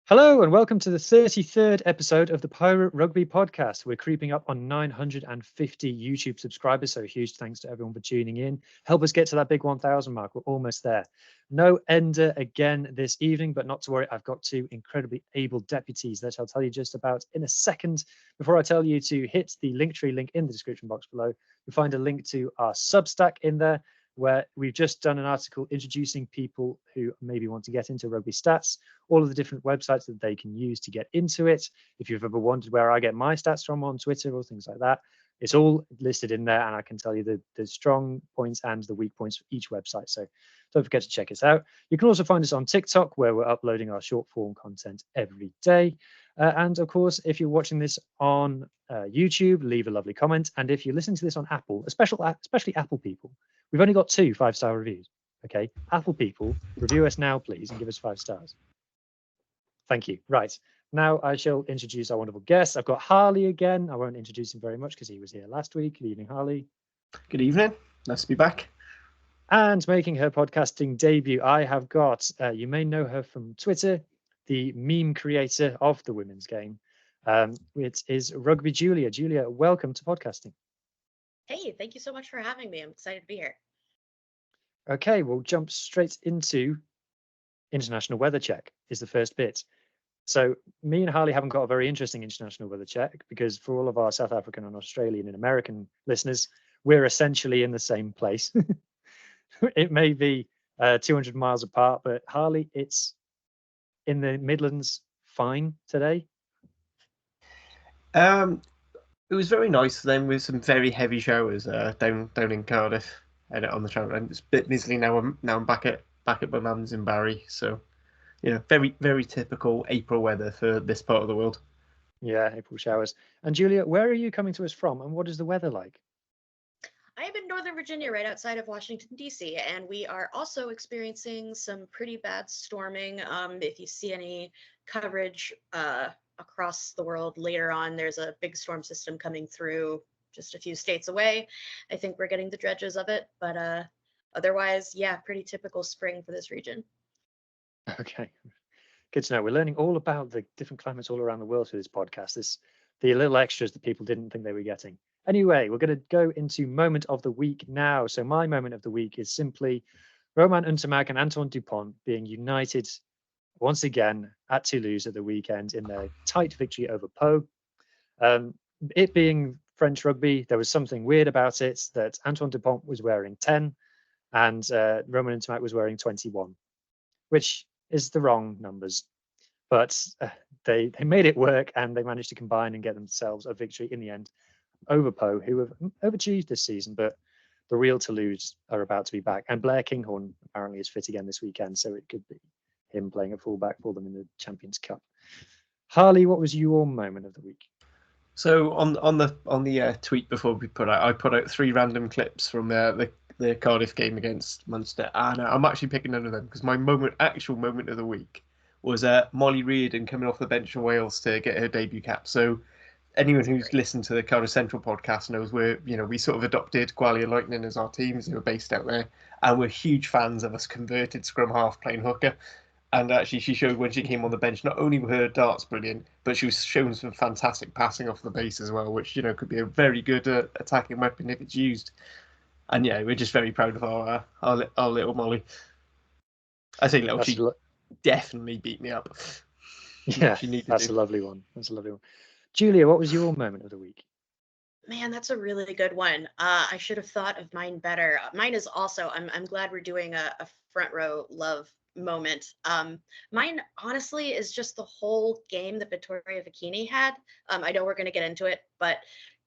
Hello and welcome to the 33rd episode of the Pirate Rugby podcast. We're creeping up on 950 YouTube subscribers, so huge thanks to everyone for tuning in. Help us get to that big 1,000 mark. We're almost there. No Ender again this evening, but not to worry. I've got two incredibly able deputies that I'll tell you just about in a second. Before I tell you to hit the Linktree link in the description box below, you'll find a link to our Substack in there, where we've just done an article introducing people who maybe want to get into rugby stats, all of the different websites that they can use to get into it. If you've ever wondered where I get my stats from on Twitter or things like that, it's all listed in there, and I can tell you the strong points and the weak points for each website. So don't forget to check us out. You can also find us on TikTok, where we're uploading our short form content every day. And of course, if you're watching this on YouTube, leave a lovely comment. And if you're listening to this on Apple, especially Apple people, we've only got 2 5-star reviews. Okay, Apple people, review us now, please, and give us 5 stars. Thank you. Right, now I shall introduce our wonderful guest. I've got Harley again. I won't introduce him very much because he was here last week. Good evening, Harley. Good evening. Nice to be back. And making her podcasting debut, I have got, you may know her from Twitter, the meme creator of the women's game. It is Rugby Julia. Julia, welcome to podcasting. Hey, thank you so much for having me. I'm excited to be here. Okay, we'll jump straight into international weather check is the first bit. So me and Harley haven't got a very interesting international weather check because for all of our South African and Australian and American listeners, we're essentially in the same place. It may be 200 miles apart, but Harley, it's in the Midlands fine today. It was very nice then with some very heavy showers down in Cardiff and on the travel. And it's a bit miserly now. I'm back at my mum's in Barry, so very very typical April weather for this part of the world. Yeah, April showers. And Julia, where are you coming to us from, and what is the weather like? I am in Northern Virginia, right outside of Washington, D.C., and we are also experiencing some pretty bad storming. If you see any coverage across the world later on, there's a big storm system coming through just a few states away. I think we're getting the dredges of it, but otherwise, yeah, pretty typical spring for this region. Okay, good to know. We're learning all about the different climates all around the world through this podcast. The little extras that people didn't think they were getting. Anyway, we're going to go into moment of the week now. So my moment of the week is simply Romain Ntamack and Antoine Dupont being united once again at Toulouse at the weekend in their tight victory over Pau. It being French rugby, there was something weird about it that Antoine Dupont was wearing 10 and Romain Ntamack was wearing 21, which is the wrong numbers. But they made it work and they managed to combine and get themselves a victory in the end over Pau, who have overachieved this season, but the real Toulouse are about to be back. And Blair Kinghorn apparently is fit again this weekend, so it could be him playing a fullback for them in the Champions Cup. Harley, what was your moment of the week? So on the tweet before we I put out 3 random clips from the Cardiff game against Munster, and I'm actually picking none of them because my actual moment of the week was Molly Reardon coming off the bench in Wales to get her debut cap. So anyone who's listened to the Cardiff Central podcast knows we sort of adopted Gwalia Lightning as our teams who are based out there, and we're huge fans of us converted scrum half playing hooker. And actually, she showed when she came on the bench, not only were her darts brilliant, but she was showing some fantastic passing off the base as well, which could be a very good attacking weapon if it's used. And yeah, we're just very proud of our little Molly. I say little, she definitely beat me up. Yeah, that's a lovely one. That's a lovely one. Julia, what was your moment of the week? Man, that's a really good one. I should have thought of mine better. Mine is also, I'm glad we're doing a front row love moment. Mine, honestly, is just the whole game that Victoria Vakini had. I know we're going to get into it, but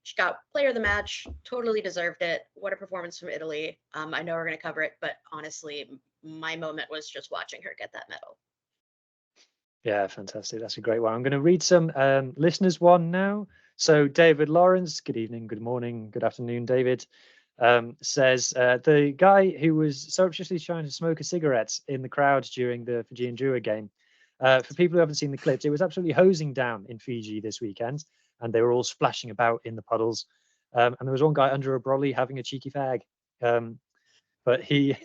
she got player of the match, totally deserved it. What a performance from Italy. I know we're going to cover it, but honestly, my moment was just watching her get that medal. Yeah, fantastic. That's a great one. I'm going to read some listeners one now. So David Lawrence, good evening, good morning, good afternoon, David, says the guy who was surreptitiously trying to smoke a cigarette in the crowd during the Fiji and Drua game. For people who haven't seen the clips, it was absolutely hosing down in Fiji this weekend, and they were all splashing about in the puddles. And there was one guy under a brolly having a cheeky fag. But he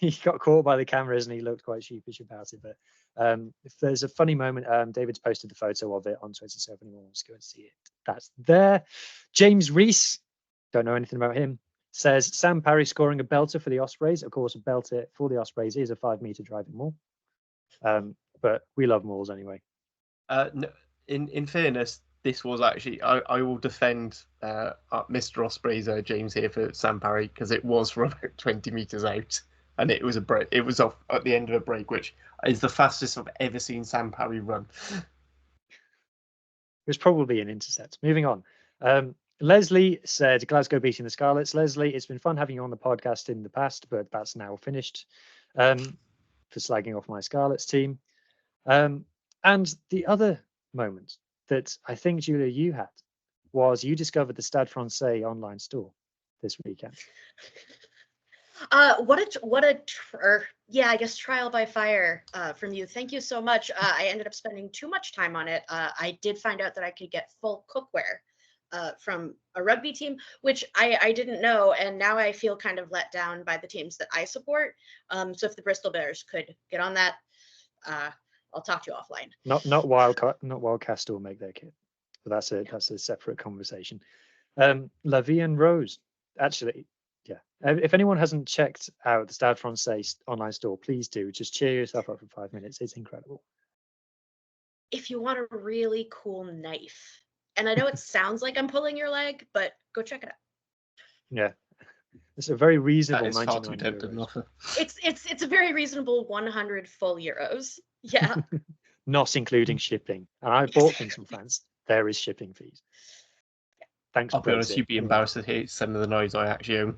he got caught by the cameras and he looked quite sheepish about it. But if there's a funny moment, David's posted the photo of it on Twitter, so if anyone wants to go and see it, that's there. James Reese, don't know anything about him, says Sam Parry scoring a belter for the Ospreys. Of course, a belter for the Ospreys is a 5-meter driving maul, but we love mauls anyway. No, in fairness, this was actually I will defend Mr. Osprey's James here for Sam Parry, because it was from about 20 meters out, and it was a break. It was off at the end of a break, which is the fastest I've ever seen Sam Parry run. It was probably an intercept. Moving on. Leslie said Glasgow beating the Scarlets. Leslie, it's been fun having you on the podcast in the past, but that's now finished, for slagging off my Scarlets team. And the other moment that I think, Julia, you had was you discovered the Stade Francais online store this weekend. I guess trial by fire from you. Thank you so much. I ended up spending too much time on it. I did find out that I could get full cookware from a rugby team, which I didn't know, and now I feel kind of let down by the teams that I support. So if the Bristol Bears could get on that, I'll talk to you offline. Not Wildcast will make their kit, but that's a separate conversation. Lavie and Rose, actually, yeah. If anyone hasn't checked out the Stade Francais online store, please do. Just cheer yourself up for 5 minutes. It's incredible. If you want a really cool knife, and I know it sounds like I'm pulling your leg, but go check it out. Yeah, it's a very reasonable That is far too 99 tempting an euros. offer. It's a very reasonable 100 full euros. Yeah. Not including shipping. And I bought things from France. There is shipping fees. Thanks. I'll be honest, Brexit. you'd be embarrassed to hear some of the knives I actually own.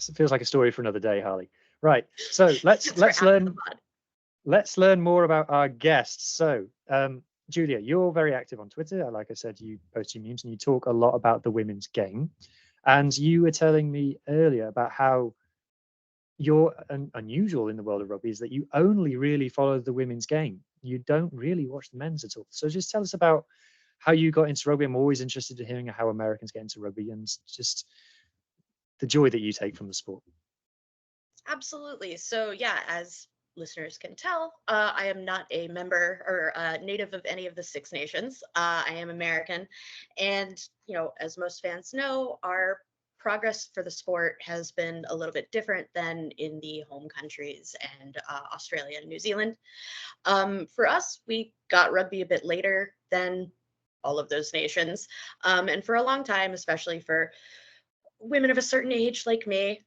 It feels like a story for another day, Harley. Right. So let's learn more about our guests. So Julia, you're very active on Twitter. Like I said, you post your memes and you talk a lot about the women's game. And you were telling me earlier about how you're unusual in the world of rugby is that you only really follow the women's game. You don't really watch the men's at all. So just tell us about how you got into rugby. I'm always interested in hearing how Americans get into rugby and just the joy that you take from the sport. Absolutely. So yeah, as listeners can tell, I am not a member or native of any of the Six Nations. I am American. And, as most fans know, our progress for the sport has been a little bit different than in the home countries and Australia and New Zealand. For us, we got rugby a bit later than all of those nations. And for a long time, especially for women of a certain age like me,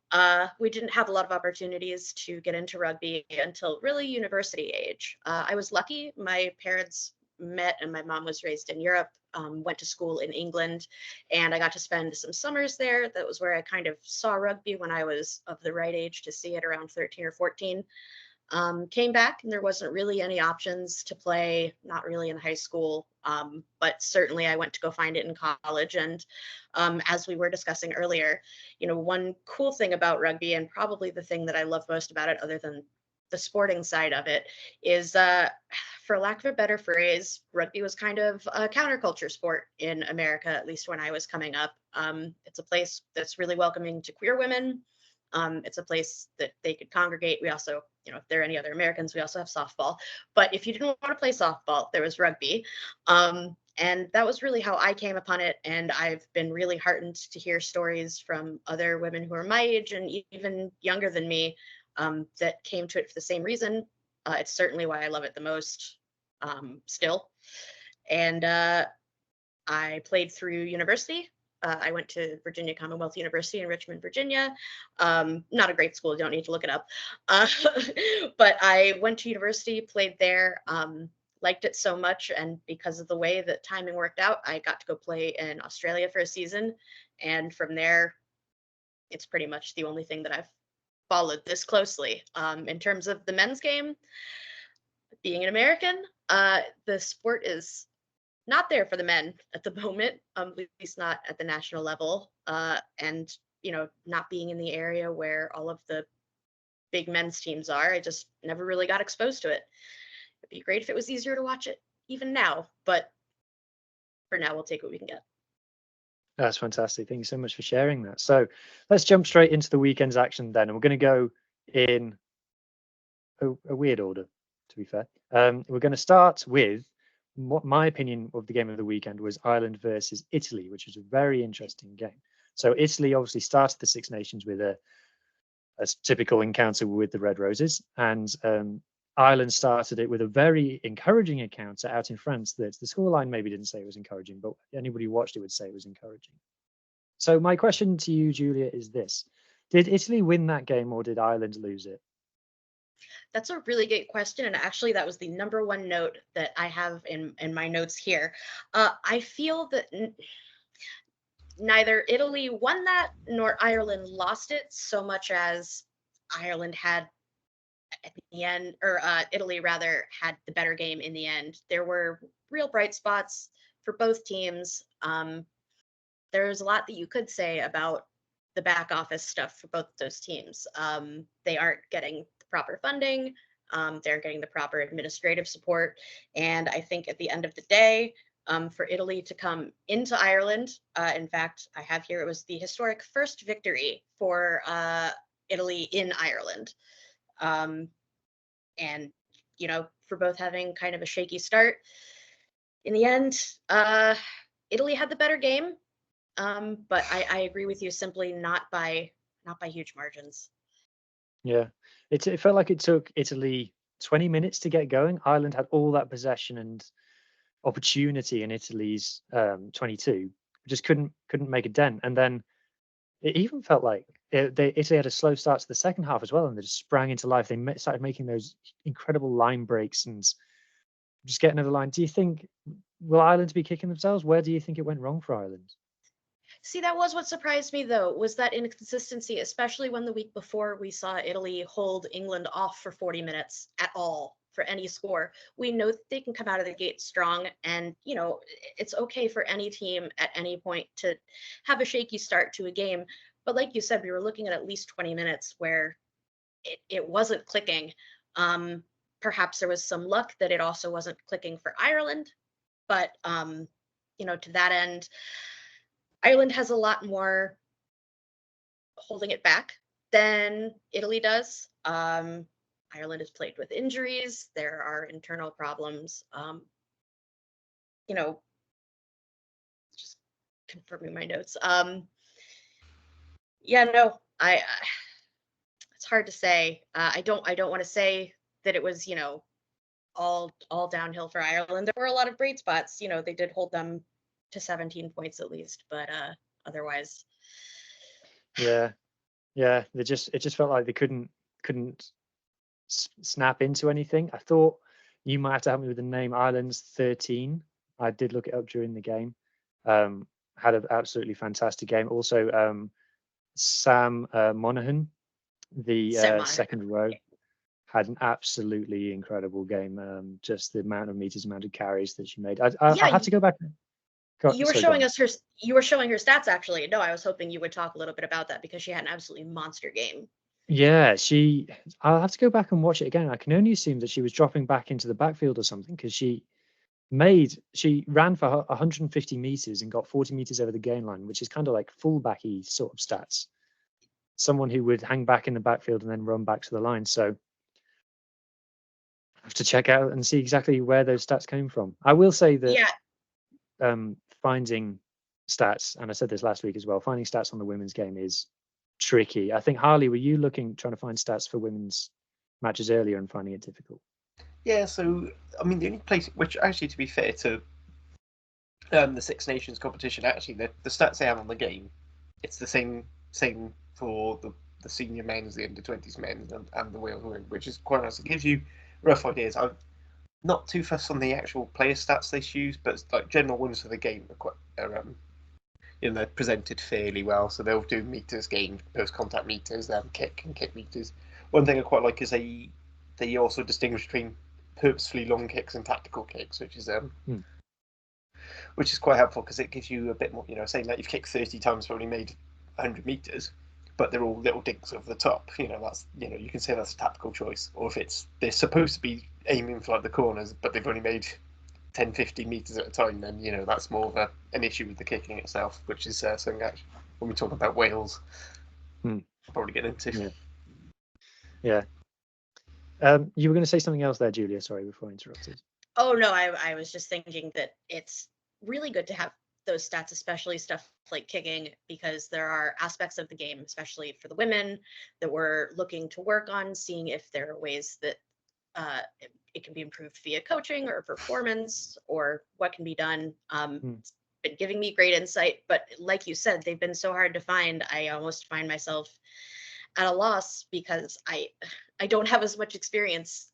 we didn't have a lot of opportunities to get into rugby until really university age. I was lucky. My parents met and my mom was raised in Europe, went to school in England, and I got to spend some summers there. That was where I kind of saw rugby when I was of the right age to see it, around 13 or 14. Came back and there wasn't really any options to play, not really in high school, but certainly I went to go find it in college. And as we were discussing earlier, one cool thing about rugby, and probably the thing that I love most about it, other than the sporting side of it, is, for lack of a better phrase, rugby was kind of a counterculture sport in America, at least when I was coming up. It's a place that's really welcoming to queer women. It's a place that they could congregate. We also, if there are any other Americans, we also have softball. But if you didn't want to play softball, there was rugby. And that was really how I came upon it. And I've been really heartened to hear stories from other women who are my age and even younger than me, that came to it for the same reason. It's certainly why I love it the most, still. And I played through university. I went to Virginia Commonwealth University in Richmond, Virginia. Not a great school, you don't need to look it up. But I went to university, played there, liked it so much. And because of the way that timing worked out, I got to go play in Australia for a season. And from there, it's pretty much the only thing that I've followed this closely. In terms of the men's game, being an American, the sport is not there for the men at the moment, at least not at the national level. And, not being in the area where all of the big men's teams are, I just never really got exposed to it. It'd be great if it was easier to watch it even now, but for now, we'll take what we can get. That's fantastic. Thank you so much for sharing that. So let's jump straight into the weekend's action then. And we're going to go in a weird order, to be fair. We're going to start with what my opinion of the game of the weekend was Ireland versus Italy, which was a very interesting game. So Italy obviously started the Six Nations with a typical encounter with the Red Roses, and Ireland started it with a very encouraging encounter out in France that the scoreline maybe didn't say it was encouraging, but anybody who watched it would say it was encouraging. So my question to you, Julia, is this. Did Italy win that game or did Ireland lose it? That's a really good question. And actually, that was the number one note that I have in my notes here. I feel that neither Italy won that nor Ireland lost it, so much as Ireland had at the end, or Italy rather, had the better game in the end. There were real bright spots for both teams. There's a lot that you could say about the back office stuff for both those teams. They aren't getting the proper funding. They're getting the proper administrative support. And I think at the end of the day, for Italy to come into Ireland, in fact, I have here, it was the historic first victory for Italy in Ireland. And, you know, for both having kind of a shaky start, in the end, Italy had the better game. But I agree with you, simply not by huge margins. Yeah, it felt like it took Italy 20 minutes to get going. Ireland had all that possession and opportunity in Italy's 22, just couldn't make a dent. And then it even felt like Italy had a slow start to the second half as well, and they just sprang into life. They started making those incredible line breaks and just getting over the line. Do you think, will Ireland be kicking themselves? Where do you think it went wrong for Ireland? See, that was what surprised me, though, was that inconsistency, especially when the week before we saw Italy hold England off for 40 minutes at all for any score. We know that they can come out of the gate strong, and, you know, it's okay for any team at any point to have a shaky start to a game. But like you said, we were looking at least 20 minutes where it wasn't clicking. Perhaps there was some luck that it also wasn't clicking for Ireland. But, you know, to that end, Ireland has a lot more holding it back than Italy does. Ireland is plagued with injuries. There are internal problems. You know, just confirming my notes. Yeah, no, it's hard to say. I don't want to say that it was, you know, all downhill for Ireland. There were a lot of bright spots. You know, they did hold them to 17 points at least, but otherwise. Yeah, it just felt like they couldn't snap into anything. I thought you might have to help me with the name. Ireland's 13. I did look it up during the game. Had an absolutely fantastic game. Also, Sam Monaghan, the second row, had an absolutely incredible game. Just the amount of meters, amount of carries that she made. I have to go back. You were showing us her stats, actually. No, I was hoping you would talk a little bit about that because she had an absolutely monster game. Yeah, I'll have to go back and watch it again. I can only assume that she was dropping back into the backfield or something, because she ran for 150 meters and got 40 meters over the gain line, which is kind of like fullbacky sort of stats. Someone who would hang back in the backfield and then run back to the line. So I have to check out and see exactly where those stats came from. I will say that finding stats, and I said this last week as well, finding stats on the women's game is tricky. I think, Harley, were you trying to find stats for women's matches earlier and finding it difficult? Yeah, so I mean, the only place which, actually, to be fair to the Six Nations competition, actually the stats they have on the game, it's the same for the senior men's, the under-20s men's, and the Wales women, which is quite nice. It gives you rough ideas. I'm not too fussed on the actual player stats they use, but like general ones for the game are quite you know, they're presented fairly well. So they'll do meters gained, post-contact meters, kick meters. One thing I quite like is they also distinguish between purposefully long kicks and tactical kicks, which is quite helpful because it gives you a bit more, you know, saying that you've kicked 30 times but only made 100 meters, but they're all little dinks over the top. You know, that's, you know, you can say that's a tactical choice. Or if they're supposed to be aiming for like the corners, but they've only made 10, 15 meters at a time, then that's more of an issue with the kicking itself, which is something actually when we talk about Wales, I'll probably get into. Yeah. You were going to say something else there, Julia. Sorry, before I interrupted. Oh no, I was just thinking that it's really good to have those stats, especially stuff like kicking, because there are aspects of the game, especially for the women, that we're looking to work on, seeing if there are ways that it can be improved via coaching or performance, or what can be done. It's been giving me great insight, but like you said, they've been so hard to find. I almost find myself at a loss because I don't have as much experience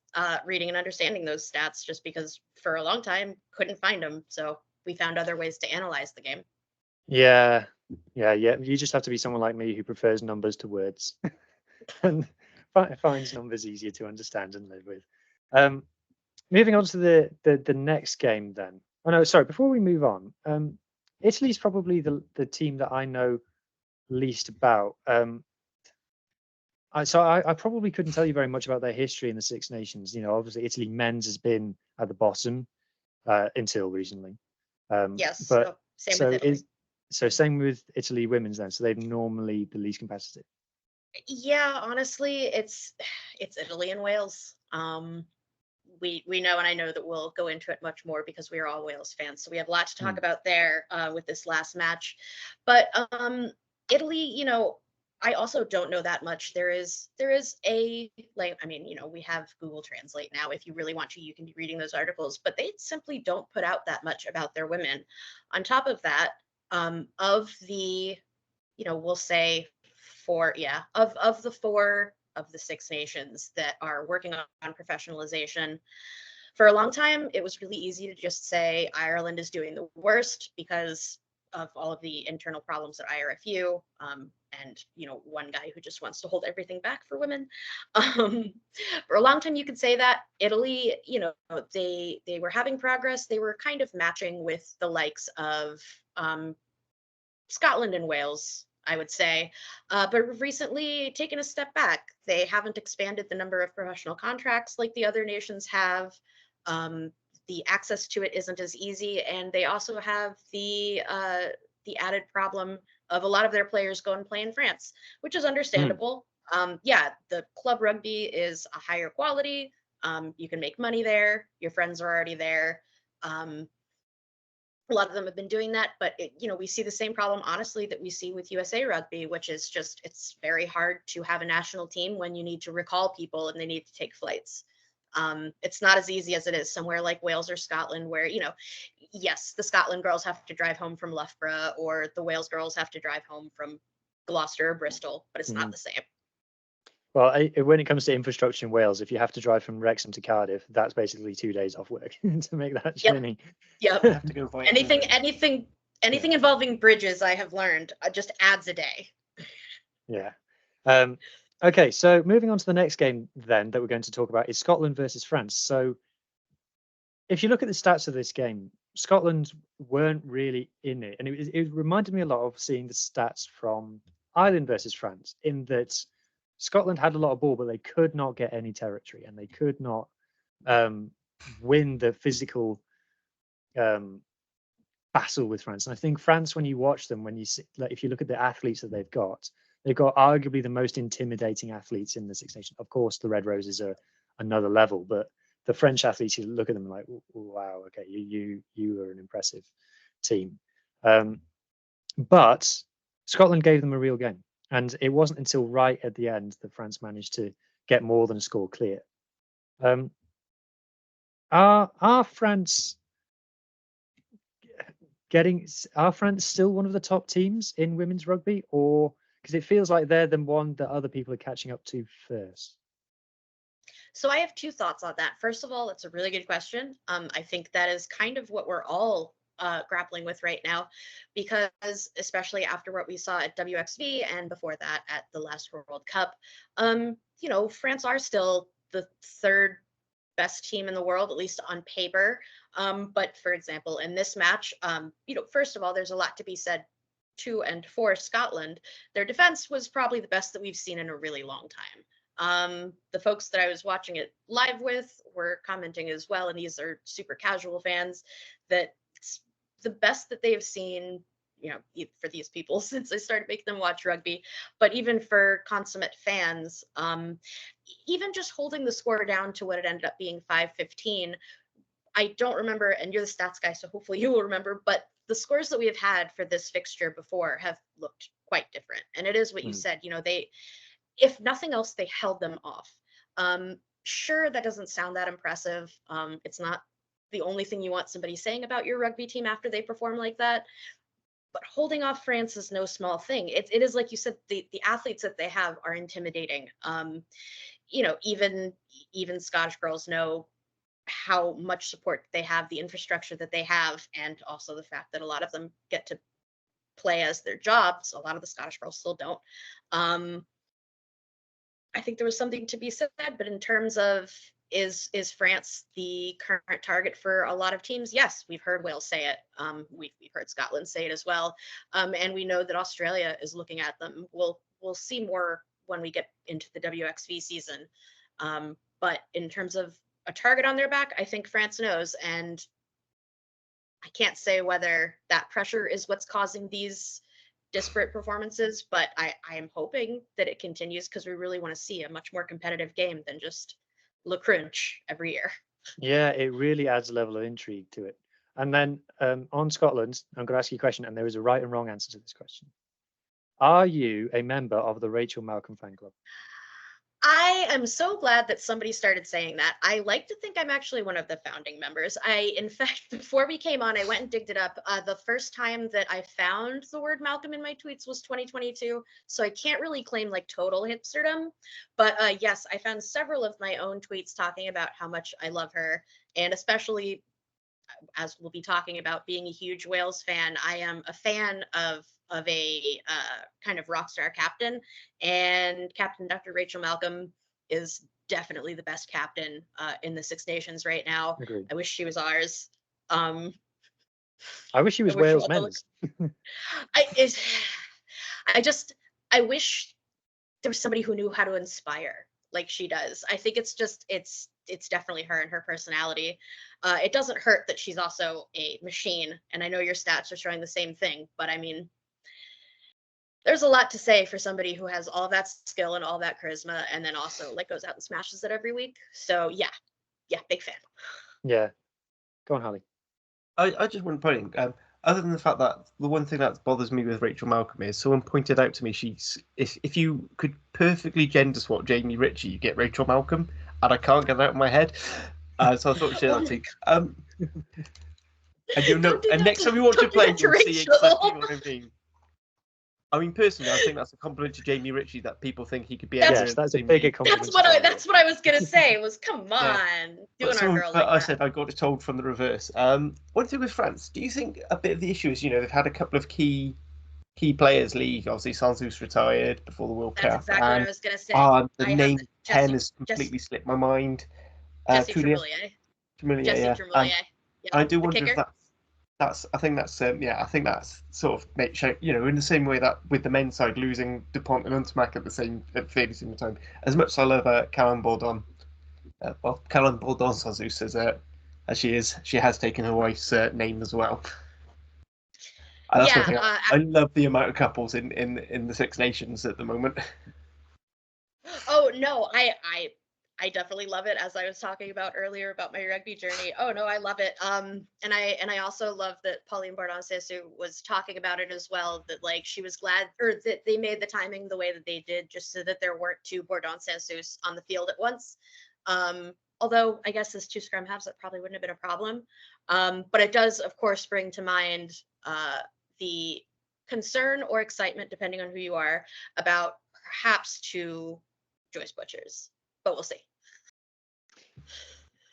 reading and understanding those stats, just because for a long time couldn't find them. So we found other ways to analyze the game. Yeah. You just have to be someone like me who prefers numbers to words and finds numbers easier to understand and live with. Moving on to the next game then. Oh no, sorry, before we move on, Italy's probably the team that I know least about. I probably couldn't tell you very much about their history in the Six Nations. Obviously Italy men's has been at the bottom until recently. Yes, but same with Italy. Same with Italy women's then. So they're normally the least competitive. Yeah, honestly, it's Italy and Wales. We know, and I know that we'll go into it much more because we are all Wales fans, so we have a lot to talk about there with this last match. But Italy, I also don't know that much. There is a, like, I mean, we have Google Translate now. If you really want to, you can be reading those articles, but they simply don't put out that much about their women. On top of that, of the, we'll say of the four of the Six Nations that are working on professionalization, for a long time, it was really easy to just say Ireland is doing the worst because of all of the internal problems at IRFU, and one guy who just wants to hold everything back for women. For a long time, you could say that Italy, they were having progress. They were kind of matching with the likes of Scotland and Wales, I would say, but recently taken a step back. They haven't expanded the number of professional contracts like the other nations have. The access to it isn't as easy, and they also have the added problem of a lot of their players go and play in France, which is understandable. The club rugby is a higher quality. You can make money there. Your friends are already there. A lot of them have been doing that, but we see the same problem, honestly, that we see with USA Rugby, which is just, it's very hard to have a national team when you need to recall people and they need to take flights. It's not as easy as it is somewhere like Wales or Scotland, where, yes, the Scotland girls have to drive home from Loughborough, or the Wales girls have to drive home from Gloucester or Bristol, but it's not the same. Well, when it comes to infrastructure in Wales, if you have to drive from Wrexham to Cardiff, that's basically 2 days off work to make that journey. Yep. Have to go by anything involving bridges, I have learned, just adds a day. Yeah. Okay, so moving on to the next game then that we're going to talk about is Scotland versus France. So if you look at the stats of this game, Scotland weren't really in it. And it reminded me a lot of seeing the stats from Ireland versus France, in that Scotland had a lot of ball, but they could not get any territory, and they could not win the physical battle with France. And I think France, when you watch them, when you see, like, if you look at the athletes that they've got arguably the most intimidating athletes in the Six Nations. Of course, the Red Roses are another level, but the French athletes, you look at them like, wow, okay, you are an impressive team. But Scotland gave them a real game. And it wasn't until right at the end that France managed to get more than a score clear. Are France still one of the top teams in women's rugby, or because it feels like they're the one that other people are catching up to first? So I have two thoughts on that. First of all, it's a really good question. I think that is kind of what we're all grappling with right now, because especially after what we saw at WXV and before that at the last World Cup, France are still the third best team in the world, at least on paper. But for example, in this match, first of all, there's a lot to be said to and for Scotland. Their defense was probably the best that we've seen in a really long The folks that I was watching it live with were commenting as well, and these are super casual fans, that it's the best that they've seen, for these people since I started making them watch rugby. But even for consummate fans, even just holding the score down to what it ended up being 5-15, I don't remember, and you're the stats guy, so hopefully you will remember, but the scores that we have had for this fixture before have looked quite different. And it is what you said, they, if nothing else, they held them off. Sure, that doesn't sound that impressive. It's not the only thing you want somebody saying about your rugby team after they perform like that. But holding off France is no small thing. It is, like you said, the athletes that they have are intimidating. Even Scottish girls know how much support they have, the infrastructure that they have, and also the fact that a lot of them get to play as their jobs. A lot of the Scottish girls still don't. I think there was something to be said, but in terms of is France the current target for a lot of teams? Yes, we've heard Wales say it. We've heard Scotland say it as well, and we know that Australia is looking at them. We'll see more when we get into the WXV season, but in terms of a target on their back, I think France knows, and I can't say whether that pressure is what's causing these disparate performances, but I am hoping that it continues, because we really want to see a much more competitive game than just Le Crunch every year. Yeah, it really adds a level of intrigue to it. And then on Scotland, I'm going to ask you a question, and there is a right and wrong answer to this question. Are you a member of the Rachel Malcolm fan club? I am so glad that somebody started saying that. I like to think I'm actually one of the founding members. In fact, before we came on, I went and digged it up. The first time that I found the word Malcolm in my tweets was 2022, so I can't really claim like total hipsterdom. But yes, I found several of my own tweets talking about how much I love her, and especially, as we'll be talking about, being a huge Wales fan, I am a fan of a kind of rock star captain, and Captain Dr. Rachel Malcolm is definitely the best captain in the Six Nations right now. Agreed. I wish she was ours. I wish she was Wales men's. I wish there was somebody who knew how to inspire like she does. I think it's definitely her and her personality. It doesn't hurt that she's also a machine, and I know your stats are showing the same thing, but I mean, there's a lot to say for somebody who has all that skill and all that charisma, and then also like goes out and smashes it every week. So yeah, big fan. Yeah, go on, Harley. I just want to point in, other than the fact that the one thing that bothers me with Rachel Malcolm is someone pointed out to me if you could perfectly gender swap Jamie Ritchie, you get Rachel Malcolm, and I can't get that out of my head. So I thought she'd that. And and next time we watch her play, you'll see exactly what I mean. I mean, personally, I think that's a compliment to Jamie Ritchie that people think he could be. Yes, that's a bigger compliment. That's what I was gonna say. Was come on, doing our girl like that. I said I got it told from the reverse. One thing with France, do you think a bit of the issue is they've had a couple of key players leave? Obviously, Sansus retired before the World Cup. That's exactly what I was gonna say. The name 10 has completely slipped my mind. Jesse Tremoulier. Yeah. Tremoulier. I do wonder if I think that's sort of make sure, in the same way that with the men's side losing Dupont and Untermack at fairly similar time. As much as I love Callum Bourdon, Callum Bourdon Sansus as she is, she has taken her wife's name as well. And that's one thing I love the amount of couples in the Six Nations at the moment. Oh no, I definitely love it, as I was talking about earlier about my rugby journey. Oh no, I love it. And I also love that Pauline Bourdon-Sansu was talking about it as well, that like she was glad, or that they made the timing the way that they did, just so that there weren't two Bourdon-Sansus on the field at once. Although I guess as two scrum halves, that probably wouldn't have been a problem. But it does, of course, bring to mind the concern or excitement, depending on who you are, about perhaps two Joyce Butchers. But we'll see.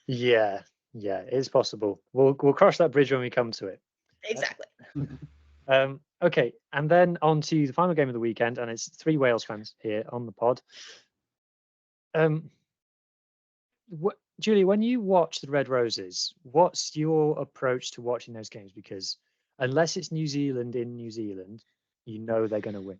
Yeah, it's possible. We'll cross that bridge when we come to it. Exactly. Okay, and then on to the final game of the weekend, and it's 3 Wales fans here on the pod. Julia, when you watch the Red Roses, what's your approach to watching those games? Because unless it's New Zealand in New Zealand, they're going to win.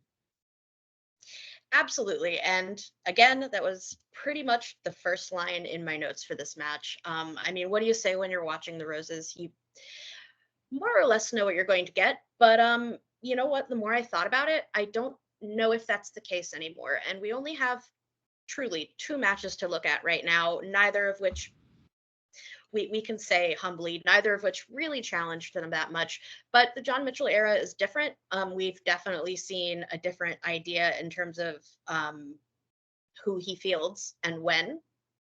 Absolutely. And again, that was pretty much the first line in my notes for this match. I mean, what do you say when you're watching the Roses? You more or less know what you're going to get. But you know what? The more I thought about it, I don't know if that's the case anymore. And we only have truly 2 matches to look at right now, neither of which we can say humbly, neither of which really challenged them that much. But the John Mitchell era is different. We've definitely seen a different idea in terms of who he fields and when,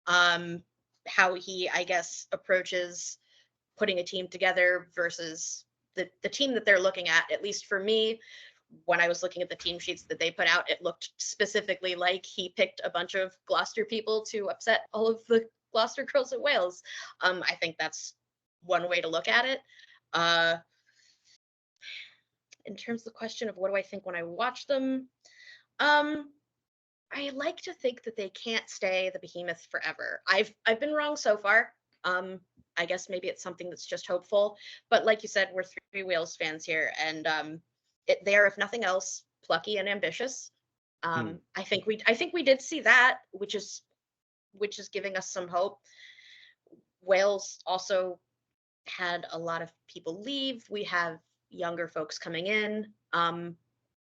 how he, I guess, approaches putting a team together versus the team that they're looking at least for me. When I was looking at the team sheets that they put out, it looked specifically like he picked a bunch of Gloucester people to upset all of the Gloucester girls at Wales. I think that's one way to look at it. In terms of the question of what do I think when I watch them, I like to think that they can't stay the behemoth forever. I've been wrong so far. I guess maybe it's something that's just hopeful. But like you said, we're 3 Wales fans here, and they are, if nothing else, plucky and ambitious. I think we did see that, which is giving us some hope. Wales also had a lot of people leave. We have younger folks coming in.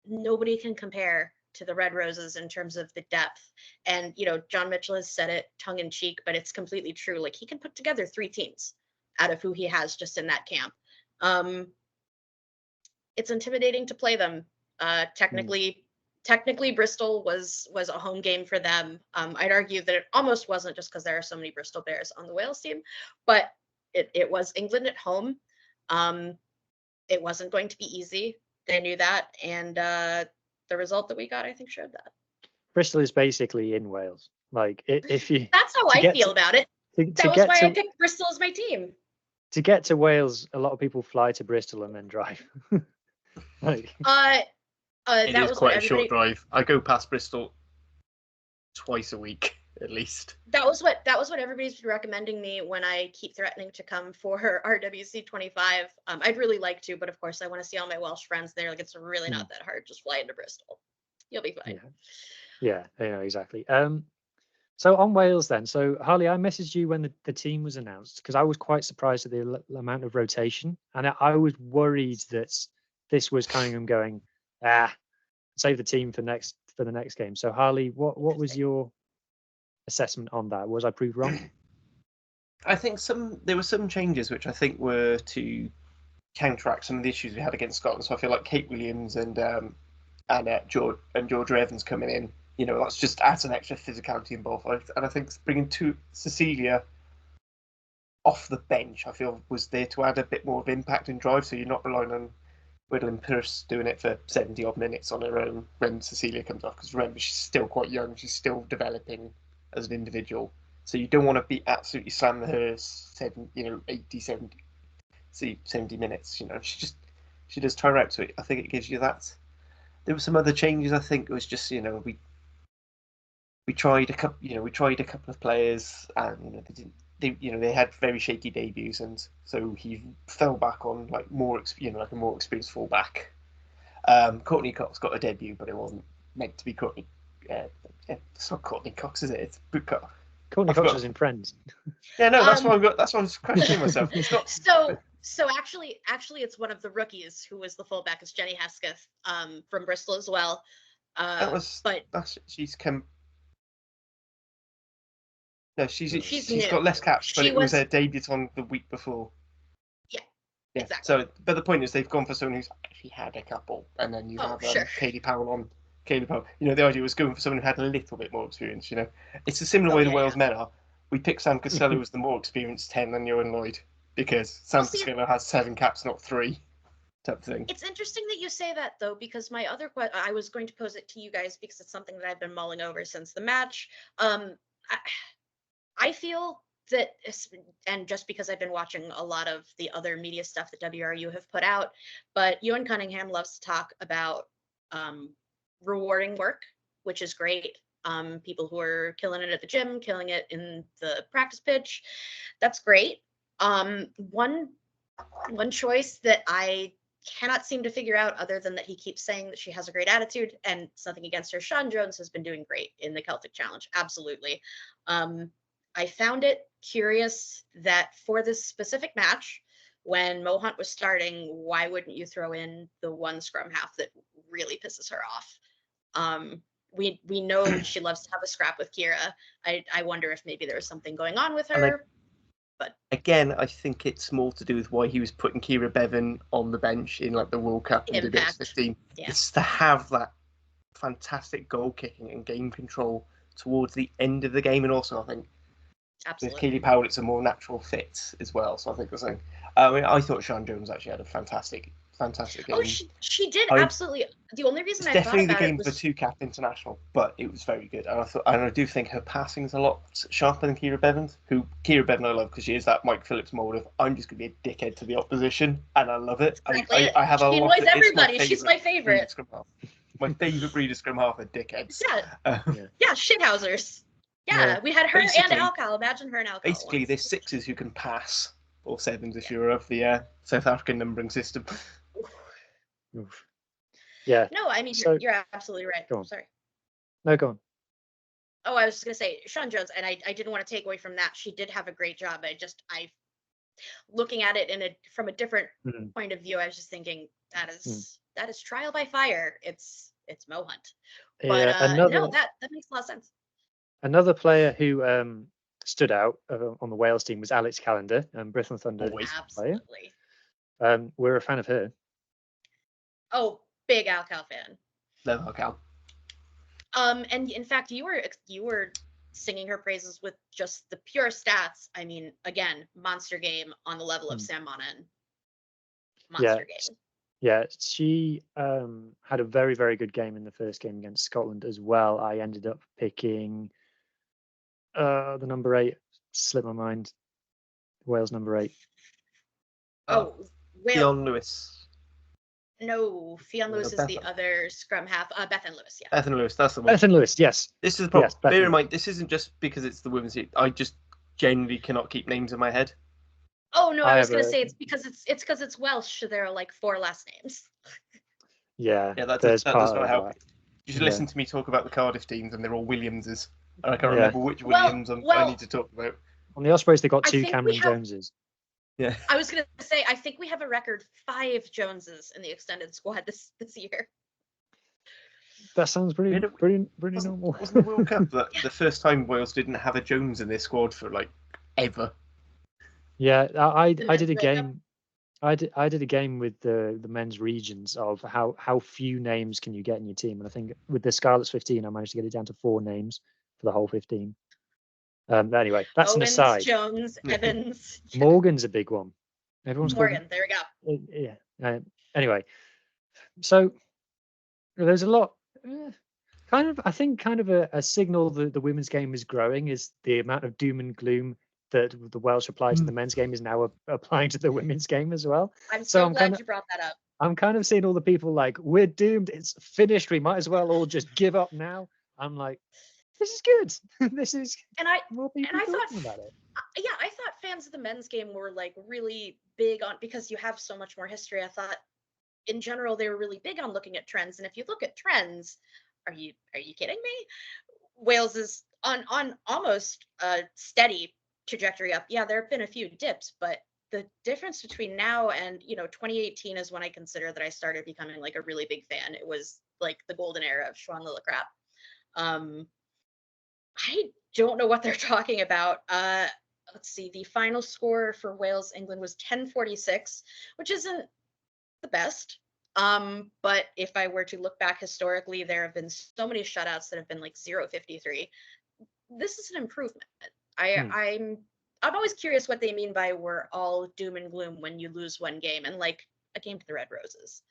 Nobody can compare to the Red Roses in terms of the depth. And, you know, John Mitchell has said it tongue in cheek, but it's completely true. Like, he can put together 3 teams out of who he has just in that camp. It's intimidating to play them. Technically, Bristol was a home game for them. I'd argue that it almost wasn't, just because there are so many Bristol Bears on the Wales team, but it was England at home. It wasn't going to be easy. They knew that, and the result that we got, I think, showed that. Bristol is basically in Wales. Like, if you that's how I feel about it. That was why I picked Bristol as my team. To get to Wales, a lot of people fly to Bristol and then drive. Like, it is quite a short drive. I go past Bristol twice a week at least. That was what everybody's been recommending me when I keep threatening to come for RWC 25. I'd really like to, but of course I want to see all my Welsh friends there. Like, it's really not that hard. Just fly into Bristol. You'll be fine. Yeah, exactly. So on Wales then, so Harley, I messaged you when the team was announced, because I was quite surprised at the amount of rotation, and I was worried that this was Cunningham going, save the team for the next game. So Harley, what was your assessment on that? Was I proved wrong? I think there were some changes which I think were to counteract some of the issues we had against Scotland. So I feel like Kate Williams and Georgia Evans coming in, you know, that's just adds an extra physicality involved. And I think bringing Cecilia off the bench, I feel, was there to add a bit more of impact and drive. So you're not relying on Gwendolyn Pierce doing it for 70 odd minutes on her own when Cecilia comes off. Because remember, she's still quite young. She's still developing as an individual. So you don't want to be absolutely slamming her 80, 70 minutes. You know, she does tire out. So I think it gives you that. There were some other changes. I think it was just, you know, we tried a couple of players, and they had very shaky debuts, and so he fell back on like a more experienced fullback. Courtney Cox got a debut, but it wasn't meant to be Courtney. It's not Courtney Cox, is it? It's Butker. Courtney Cox was in Friends. Yeah, no, that's why I'm questioning myself. It's not. So actually, it's one of the rookies who was the fullback. It's Jenny Hesketh, from Bristol as well. She's got less caps, but it was her debut on the week before. Yeah, exactly. So, but the point is, they've gone for someone who's actually had a couple, and then you have Kaylee Powell on. Kaylee Powell. You know, the idea was going for someone who had a little bit more experience. You know, it's a similar way the Wales men are. We picked Sam Costello as the more experienced 10 than Ewan Lloyd, because Sam Costello has 7 caps, not 3. Type of thing. It's interesting that you say that, though, because my other question, I was going to pose it to you guys because it's something that I've been mulling over since the match. I feel that, and just because I've been watching a lot of the other media stuff that WRU have put out, but Ewan Cunningham loves to talk about rewarding work, which is great. People who are killing it at the gym, killing it in the practice pitch, that's great. One choice that I cannot seem to figure out, other than that he keeps saying that she has a great attitude, and it's nothing against her. Sean Jones has been doing great in the Celtic Challenge, absolutely. I found it curious that for this specific match, when Mo Hunt was starting, why wouldn't you throw in the one scrum half that really pisses her off? We know she loves to have a scrap with Kira. I wonder if maybe there was something going on with her. But again, I think it's more to do with why he was putting Kira Bevan on the bench in like the World Cup and the 15. Yeah. It's to have that fantastic goal kicking and game control towards the end of the game, and also I think with Keely Powell, it's a more natural fit as well. So I think the thing. I thought Sean Jones actually had a fantastic game. Oh, she did absolutely. The only reason I thought about definitely the game was for the 2-cap international, but it was very good. And I do think her passing's a lot sharper than Kira Bevan's. Kira Bevan I love because she is that Mike Phillips mold of I'm just going to be a dickhead to the opposition, and I love it. Exactly. I have a she lot. Annoys everybody. She's my favorite. My favorite breed of scrum half are dickheads. Yeah, shithousers. Yeah, we had her and Alcal. Imagine her and Alcal. Basically, there's 6s who can pass, or 7s if you're of the South African numbering system. Oof. Yeah. No, I mean, you're absolutely right. Go on. Sorry. No, go on. Oh, I was just going to say, Sean Jones, and I didn't want to take away from that. She did have a great job. Looking at it from a different point of view, I was just thinking that is trial by fire. It's Mo Hunt. But no, that makes a lot of sense. Another player who stood out on the Wales team was Alex Callender, Bristol Thunder player. Absolutely. We're a fan of her. Oh, big Alcal fan. Love Alcal. And in fact, you were singing her praises with just the pure stats. I mean, again, monster game on the level of Sam Monan. Monster game. Yeah, she had a very, very good game in the first game against Scotland as well. I ended up picking the number 8. Slipped my mind. Wales number 8. Oh, Fionn Lewis. No, Fionn Lewis is the other scrum half. Bethan Lewis, yeah. Bethan Lewis, that's the one. Bethan Lewis, yes. This is the problem. Yes, bear in mind, this isn't just because it's the women's team. I just genuinely cannot keep names in my head. Oh no, I was going to say it's because it's Welsh. So there are like 4 last names. Yeah, that does not help. You should listen to me talk about the Cardiff teams, and they're all Williamses. And I can't remember which Williams I need to talk about. On the Ospreys, they got 2 Cameron Joneses. Yeah. I was going to say, I think we have a record 5 Joneses in the extended squad this year. That sounds pretty normal. Wasn't the World Cup the first time Wales didn't have a Jones in their squad for like ever? Yeah, I did a game. I did a game with the men's regions of how few names can you get in your team, and I think with the Scarlets 15, I managed to get it down to 4 names for the whole 15. Anyway, that's Owens, an aside. Jones, Evans. Morgan's a big one. Everyone's Morgan. There we go. Yeah. Anyway, so there's a lot. I think a signal that the women's game is growing is the amount of doom and gloom that the Welsh applies to the men's game is now applying to the women's game as well. I'm so glad you brought that up. I'm kind of seeing all the people like, we're doomed. It's finished. We might as well all just give up now. I'm like, this is good. This is more people talking about it. Yeah, I thought fans of the men's game were like really big on, because you have so much more history. I thought in general they were really big on looking at trends. And if you look at trends, are you kidding me? Wales is on almost a steady trajectory up. Yeah, there have been a few dips, but the difference between now and 2018 is when I consider that I started becoming like a really big fan. It was like the golden era of Siobhan Lillicrap. I don't know what they're talking about. Let's see. The final score for Wales England was 10-46, which isn't the best. But if I were to look back historically, there have been so many shutouts that have been like 0-53. This is an improvement. I'm always curious what they mean by we're all doom and gloom when you lose one game, and like a game to the Red Roses.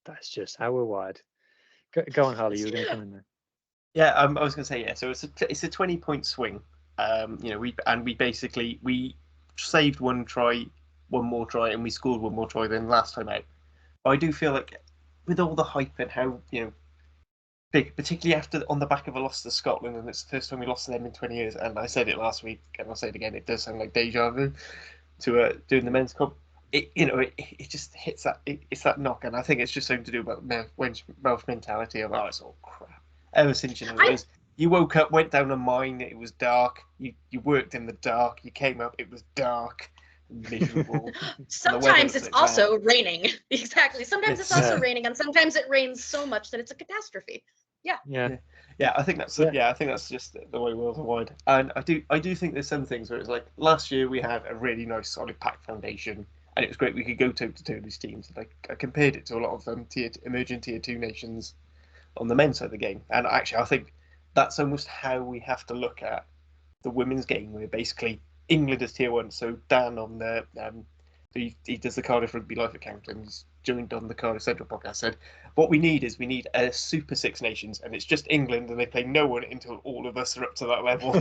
That's just how we're wired. Go on, Harley. You were going to come in there. Yeah, I was going to say, yeah. So it's a 20-point swing. We saved one more try, and we scored one more try than last time out. But I do feel like with all the hype and how big, particularly on the back of a loss to Scotland, and it's the first time we lost to them in 20 years. And I said it last week, and I'll say it again. It does sound like deja vu to doing the men's comp. it just hits that. It's that knock, and I think it's just something to do about Welsh mentality of, oh, it's all crap. Ever since it was, you woke up, went down a mine, it was dark. You worked in the dark. You came up, it was dark, miserable. Sometimes it's also raining. Exactly. Sometimes it's also raining, and sometimes it rains so much that it's a catastrophe. Yeah, I think that's I think that's just the way worldwide. And I do think there's some things where it's like last year we had a really nice solid packed foundation, and it was great we could go toe to toe with these teams. Like I compared it to a lot of emerging tier 2 nations on the men's side of the game, and actually I think that's almost how we have to look at the women's game. Where basically England is tier 1, so Dan on the he does the Cardiff Rugby Life account and he's joined on the Cardiff Central podcast, said what we need a Super Six Nations, and it's just England, and they play no one until all of us are up to that level,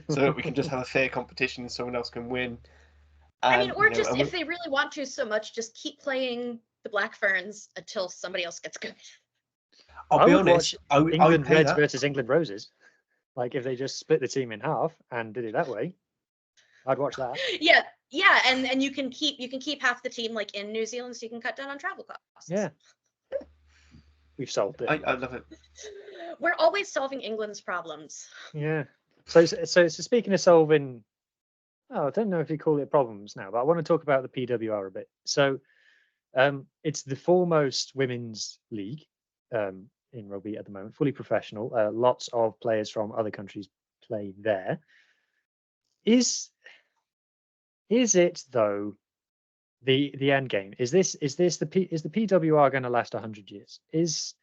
so that we can just have a fair competition and someone else can win. And, or just if they really want to so much, just keep playing the Black Ferns until somebody else gets good. I'll be honest, England Reds versus England Roses. Like if they just split the team in half and did it that way, I'd watch that. Yeah, and you can keep half the team like in New Zealand, so you can cut down on travel costs. Yeah, we've solved it. I love it. We're always solving England's problems. Yeah. So speaking of solving, I don't know if you call it problems now, but I want to talk about the PWR a bit. So, it's the foremost women's league in rugby at the moment, fully professional. Lots of players from other countries play there. Is it though the end game? Is the PWR going to last 100 years? Is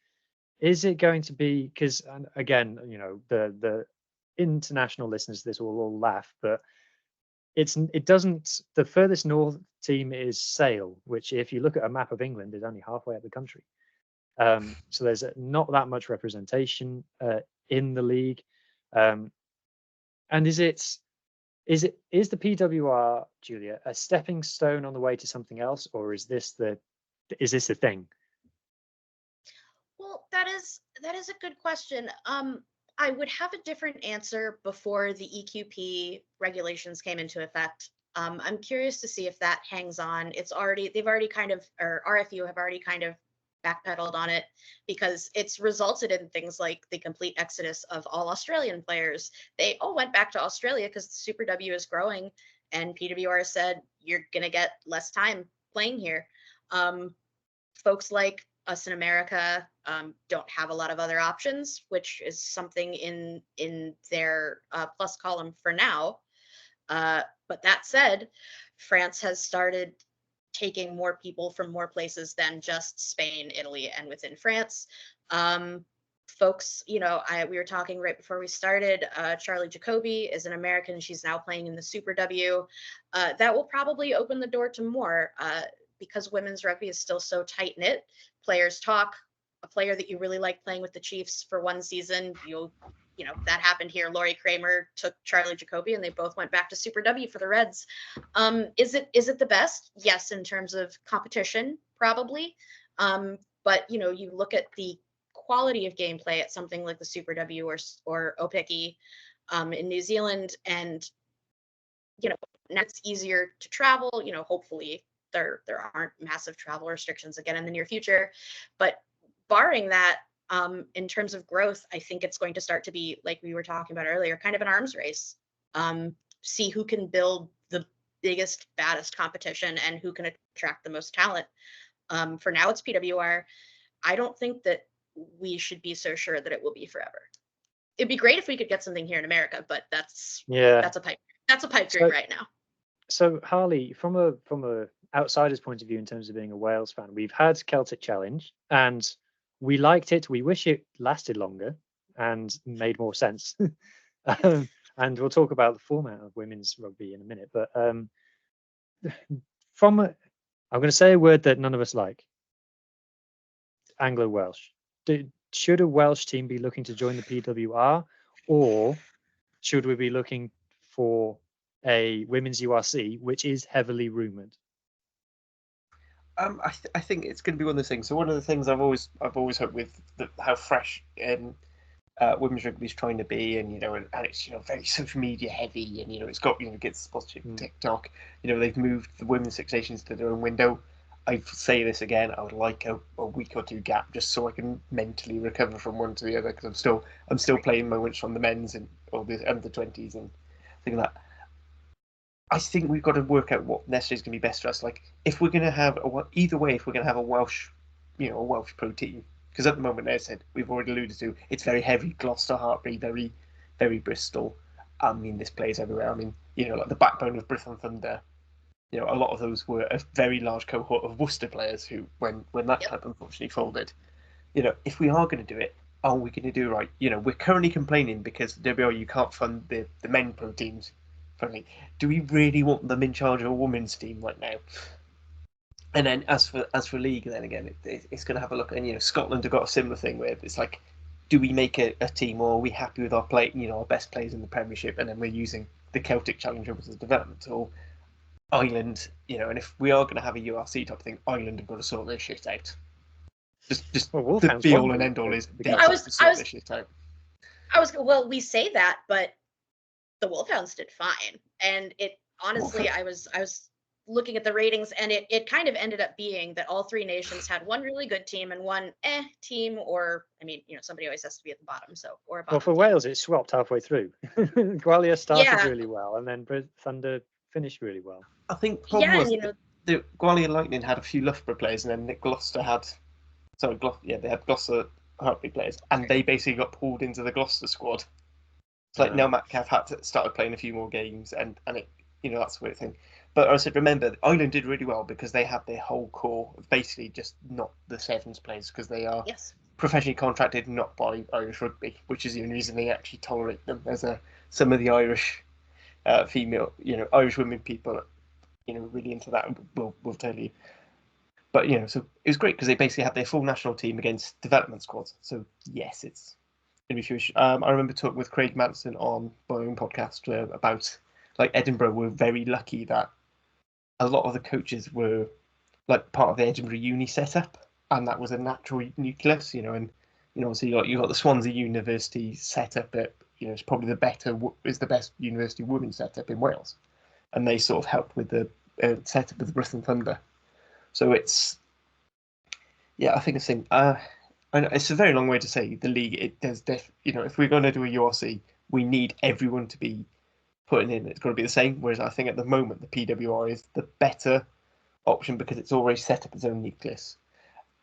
it going to be, because again, the international listeners to this will all laugh, but it doesn't, the furthest north team is Sale, which if you look at a map of England is only halfway up the country. So there's not that much representation in the league. And is the PWR, Julia, a stepping stone on the way to something else, or is this the thing? Well, that is a good question. I would have a different answer before the EQP regulations came into effect. I'm curious to see if that hangs on. They've already kind of, or RFU have already kind of backpedaled on it, because it's resulted in things like the complete exodus of all Australian players. They all went back to Australia because the Super W is growing, and PWR said you're gonna get less time playing here. Folks like us in America don't have a lot of other options, which is something in their plus column for now. But that said, France has started taking more people from more places than just Spain, Italy, and within France. Folks, we were talking right before we started, Charlie Jacoby is an American. She's now playing in the Super W. That will probably open the door to more, because women's rugby is still so tight knit. Players talk. A player that you really like playing with the Chiefs for one season, that happened here. Laurie Kramer took Charlie Jacoby, and they both went back to Super W for the Reds. Is it the best? Yes, in terms of competition, probably. But you look at the quality of gameplay at something like the Super W or Aupiki in New Zealand, and now it's easier to travel. Hopefully there aren't massive travel restrictions again in the near future, but barring that, in terms of growth, I think it's going to start to be, like we were talking about earlier, kind of an arms race. See who can build the biggest, baddest competition and who can attract the most talent. For now, it's PWR. I don't think that we should be so sure that it will be forever. It'd be great if we could get something here in America, but that's a pipe dream right now. So Harley, from a outsider's point of view, in terms of being a Wales fan, we've had Celtic Challenge and we liked it. We wish it lasted longer and made more sense. And we'll talk about the format of women's rugby in a minute. But I'm going to say a word that none of us like. Anglo-Welsh. Should a Welsh team be looking to join the PWR, or should we be looking for a women's URC, which is heavily rumoured? I think it's going to be one of those things. So one of the things I've always hoped with how fresh women's rugby is trying to be, and and it's very social media heavy, and it's got gets sponsorship TikTok. They've moved the women's Six Nations to their own window. I say this again, I would like a week or two gap just so I can mentally recover from one to the other, because I'm still playing moments from the men's and or the under-20s and things like that. I think we've got to work out what necessarily is going to be best for us. Like, if we're going to have either way, if we're going to have a Welsh, a Welsh pro team, because at the moment, as I said, we've already alluded to, it's very heavy Gloucester, Hartbury, very, very Bristol. I mean, this plays everywhere. I mean, like the backbone of Bristol and Thunder. A lot of those were a very large cohort of Worcester players who, when that club unfortunately folded, if we are going to do it, are we going to do it right? We're currently complaining because WRU can't fund the men pro teams. Frankly, do we really want them in charge of a women's team right now? And then as for league, then again, it's going to have a look. And Scotland have got a similar thing where it's like, do we make a team, or are we happy with our our best players in the Premiership, and then we're using the Celtic Challenge as a development tool? Ireland, and if we are going to have a URC type thing, Ireland have got to sort their shit out. Just the be all and end all is they have to sort their shit out. Well, we say that, but the Wolfhounds did fine, and it honestly, I was looking at the ratings, and it kind of ended up being that all three nations had one really good team and one team, or I mean, somebody always has to be at the bottom, so or a bottom. Well, for Wales, it swapped halfway through. Gwalia started really well, and then Thunder finished really well. I think the problem was the Gwalia Lightning had a few Loughborough players, and then Nick Gloucester had, they had Gloucester Hartbury players, and they basically got pulled into the Gloucester squad. It's like now Metcalf started playing a few more games, and it, that's the weird thing. But I said, remember, Ireland did really well because they had their whole core of basically just not the sevens players, because they are professionally contracted, not by Irish Rugby, which is the only reason they actually tolerate them. There's some of the Irish female, Irish women people, really into that, will tell you. But so it was great because they basically had their full national team against development squads. So yes, it's going to be huge. I remember talking with Craig Manson on my own podcast about like Edinburgh were very lucky that a lot of the coaches were like part of the Edinburgh uni setup, and that was a natural nucleus, and so you got the Swansea University setup at it's probably the best university women's setup in Wales, and they sort of helped with the setup of the Bristol Thunder. So it's I think it's it's a very long way to say the league. It does if we're going to do a URC, we need everyone to be putting in. It's got to be the same. Whereas I think at the moment the PWR is the better option because it's already set up its own nucleus.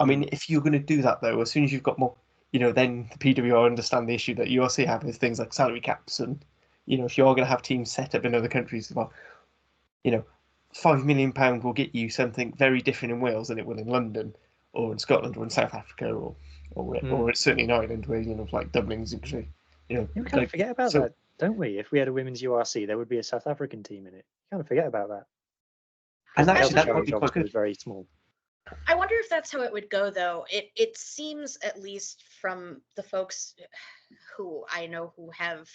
I mean, if you're going to do that though, as soon as you've got more, then the PWR understand the issue that URC have is things like salary caps, and if you are going to have teams set up in other countries, well, £5 million will get you something very different in Wales than it will in London or in Scotland or in South Africa or it's certainly in Ireland where like Dublin's actually you kind of forget about that, don't we? If we had a women's URC, there would be a South African team in it. You kind of forget about that. And actually, that would be quite good. Very small. I wonder if that's how it would go, though. It seems, at least from the folks who I know who have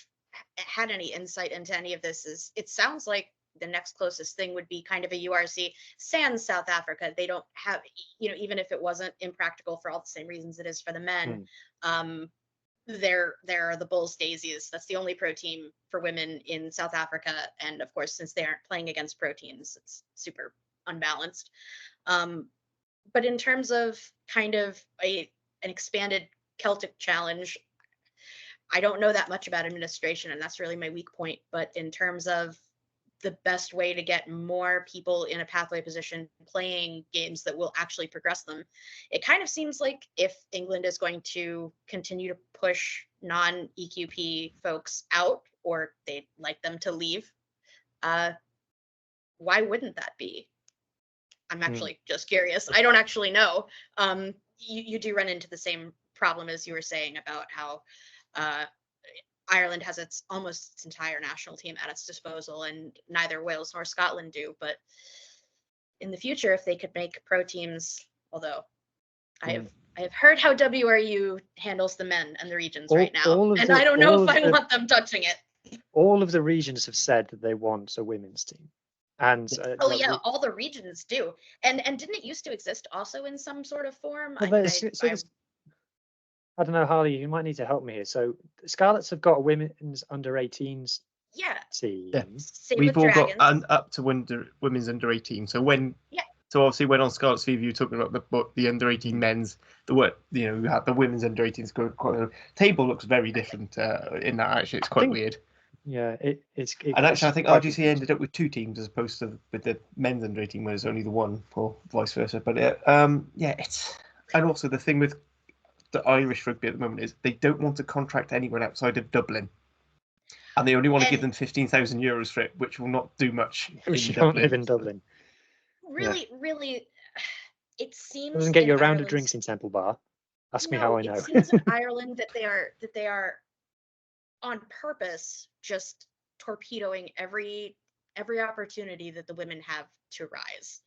had any insight into any of this, is it sounds like the next closest thing would be kind of a URC sans South Africa. They don't have, even if it wasn't impractical for all the same reasons it is for the men. There are the Bulls Daisies. That's the only pro team for women in South Africa, and of course, since they aren't playing against pro teams, it's super unbalanced. But in terms of kind of an expanded Celtic challenge, I don't know that much about administration, and that's really my weak point. But in terms of the best way to get more people in a pathway position playing games that will actually progress them, it kind of seems like if England is going to continue to push non-EQP folks out, or they'd like them to leave, why wouldn't that be? I'm actually just curious. I don't actually know. You do run into the same problem as you were saying about how Ireland has almost its entire national team at its disposal, and neither Wales nor Scotland do. But in the future, if they could make pro teams, although I have heard how WRU handles the men and the regions right now, and I don't know if I want them touching it. All of the regions have said that they want a women's team. And all the regions do. And didn't it used to exist also in some sort of form? I don't know, Harley, you might need to help me here. So Scarlets have got a women's under 18s Yeah. team. Yeah. Same We've with all Dragons. got up to women's under 18. So so obviously when on Scarlet's TV you're talking about the under 18 men's, we had the women's under 18s go quite. The table looks very different in that. Actually, it's quite weird. Yeah, it's And actually, I think quite RGC ended up with 2 teams as opposed to with the men's under 18 where there's only the one, or vice versa. But it's, and also the thing with the Irish rugby at the moment is they don't want to contract anyone outside of Dublin, and they only want to give them €15,000 for it, which will not do much. Which you don't live in Dublin. Really, it seems Doesn't get you a round Ireland's, of drinks in Temple Bar. Ask me no, how I know. It seems in Ireland that they are on purpose just torpedoing every opportunity that the women have to rise.